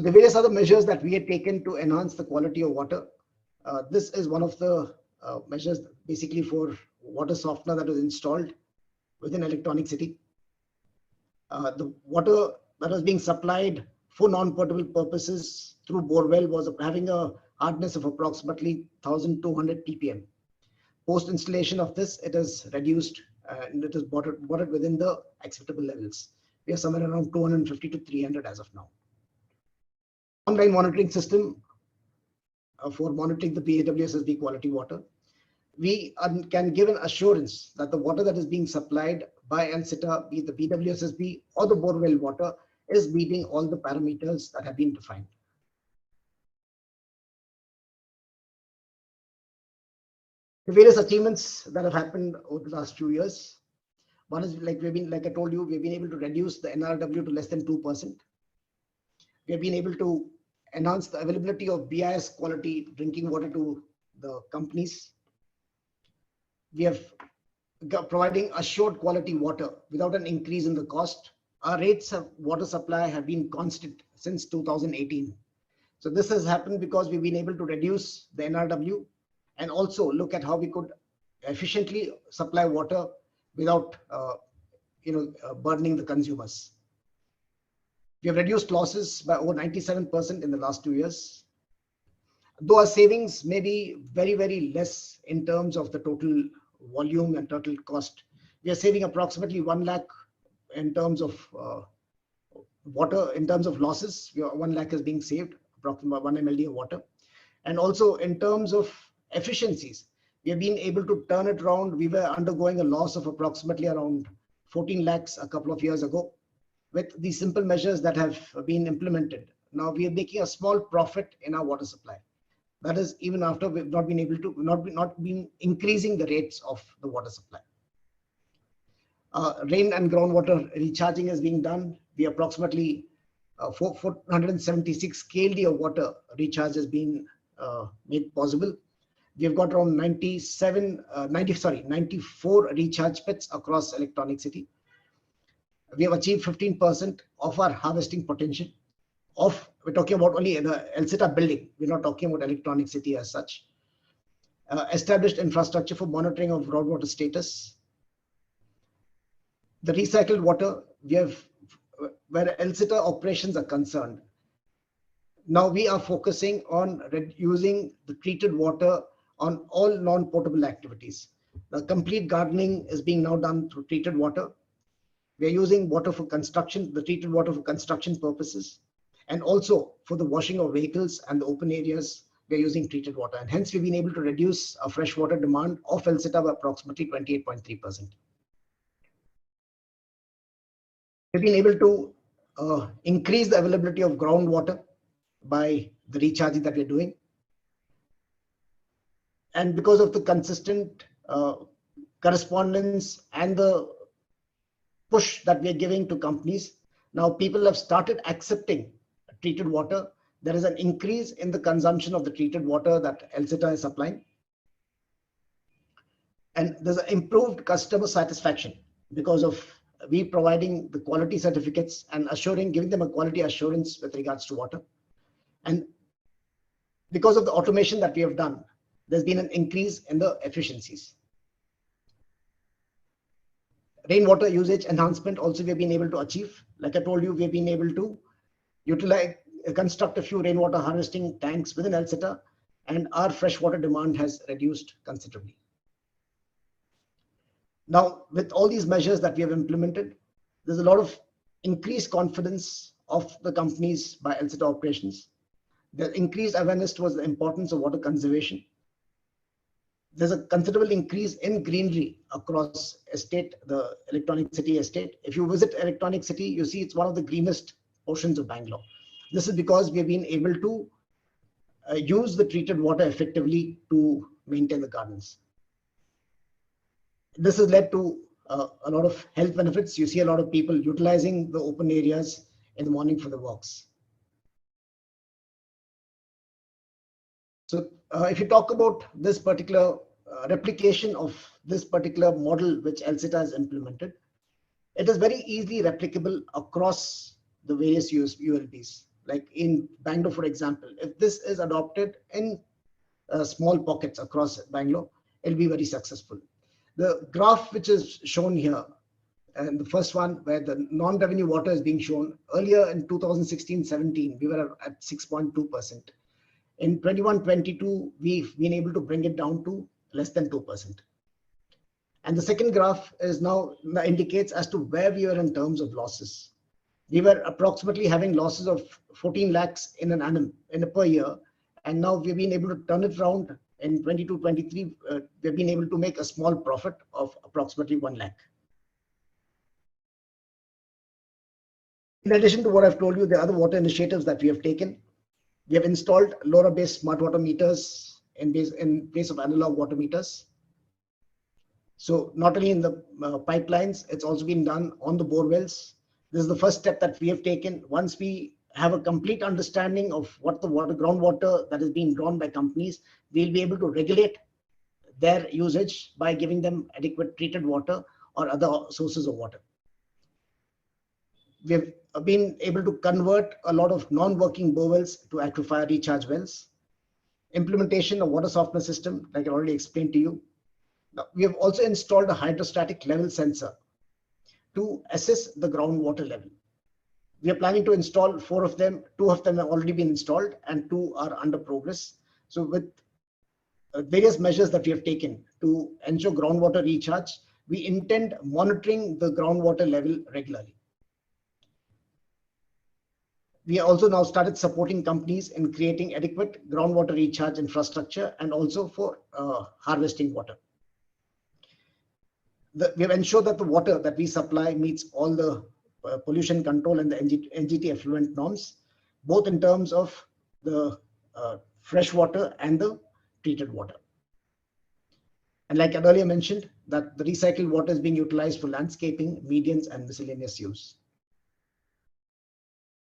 the various other measures that we had taken to enhance the quality of water. This is one of the measures basically for water softener that was installed within Electronic City. The water that was being supplied for non-potable purposes through borewell was having a hardness of approximately 1200 ppm. Post installation of this, it is reduced and it is brought it within the acceptable levels. We are somewhere around 250 to 300 as of now. Online monitoring system for monitoring the BAWSSB quality water. We can give an assurance that the water that is being supplied by ELCITA, be it the BWSSB or the borewell water, is meeting all the parameters that have been defined. The various achievements that have happened over the last few years. One is like I told you, we've been able to reduce the NRW to less than 2%. We have been able to enhance the availability of BIS quality drinking water to the companies. We have providing assured quality water without an increase in the cost. Our rates of water supply have been constant since 2018. So this has happened because we've been able to reduce the NRW and also look at how we could efficiently supply water without burdening the consumers. We have reduced losses by over 97% in the last 2 years. Though our savings may be very, very less in terms of the total volume and total cost, we are saving approximately 1 lakh in terms of water, in terms of losses. 1 lakh is being saved, approximately 1 MLD of water. And also in terms of efficiencies, we have been able to turn it around. We were undergoing a loss of approximately around 14 lakhs a couple of years ago. With these simple measures that have been implemented, now we are making a small profit in our water supply. That is even after we've not been able to, not been increasing the rates of the water supply. Rain and groundwater recharging is being done. We approximately 476 KLD of water recharge has been made possible. We have got around 94 recharge pits across Electronic City. We have achieved 15% of our harvesting potential. We're talking about only the ELCITA building. We're not talking about Electronic City as such. Established infrastructure for monitoring of groundwater status. The recycled water, we have, where ELCITA operations are concerned. Now we are focusing on using the treated water on all non-potable activities. The complete gardening is being now done through treated water. We are using water for construction, the treated water for construction purposes, and also for the washing of vehicles and the open areas, we are using treated water. And hence we've been able to reduce our freshwater demand of ELCITA by approximately 28.3%. We've been able to increase the availability of groundwater by the recharging that we're doing. And because of the consistent correspondence and the push that we are giving to companies, now people have started accepting treated water. There is an increase in the consumption of the treated water that ELCITA is supplying. And there's an improved customer satisfaction because of we providing the quality certificates and giving them a quality assurance with regards to water. And because of the automation that we have done, there's been an increase in the efficiencies. Rainwater usage enhancement also we have been able to achieve. Like I told you, we've been able to construct a few rainwater harvesting tanks within ELCITA, and our freshwater demand has reduced considerably. Now, with all these measures that we have implemented, there's a lot of increased confidence of the companies by ELCITA operations. The increased awareness towards the importance of water conservation. There's a considerable increase in greenery across the Electronic City estate. If you visit Electronic City, you see it's one of the greenest portions of Bangalore. This is because we have been able to use the treated water effectively to maintain the gardens. This has led to a lot of health benefits. You see a lot of people utilizing the open areas in the morning for the walks. So if you talk about this particular replication of this particular model which ELCITA has implemented, it is very easily replicable across the various ULBs. like in Bangalore, for example, if this is adopted in small pockets across Bangalore, it'll be very successful. The graph which is shown here, and the first one where the non-revenue water is being shown, earlier in 2016-17, we were at 6.2%. In 21-22, we've been able to bring it down to less than 2%. And the second graph is now indicates as to where we are in terms of losses. We were approximately having losses of 14 lakhs in an annum, in a per year. And now we've been able to turn it around in 22-23. We've been able to make a small profit of approximately 1 lakh. In addition to what I've told you, the other water initiatives that we have taken, we have installed LoRa-based smart water meters in place of analog water meters. So not only in the pipelines, it's also been done on the bore wells. This is the first step that we have taken. Once we have a complete understanding of what the groundwater that is being drawn by companies, we'll be able to regulate their usage by giving them adequate treated water or other sources of water. We have been able to convert a lot of non-working bore wells to aquifer recharge wells. Implementation of water softener system, like I already explained to you. Now, we have also installed a hydrostatic level sensor to assess the groundwater level. We are planning to install 4 of them. 2 of them have already been installed and 2 are under progress. So with various measures that we have taken to ensure groundwater recharge, we intend monitoring the groundwater level regularly. We also now started supporting companies in creating adequate groundwater recharge infrastructure and also for harvesting water. We have ensured that the water that we supply meets all the pollution control and the NGT effluent norms, both in terms of the fresh water and the treated water. And like I earlier mentioned, that the recycled water is being utilized for landscaping, medians, and miscellaneous use.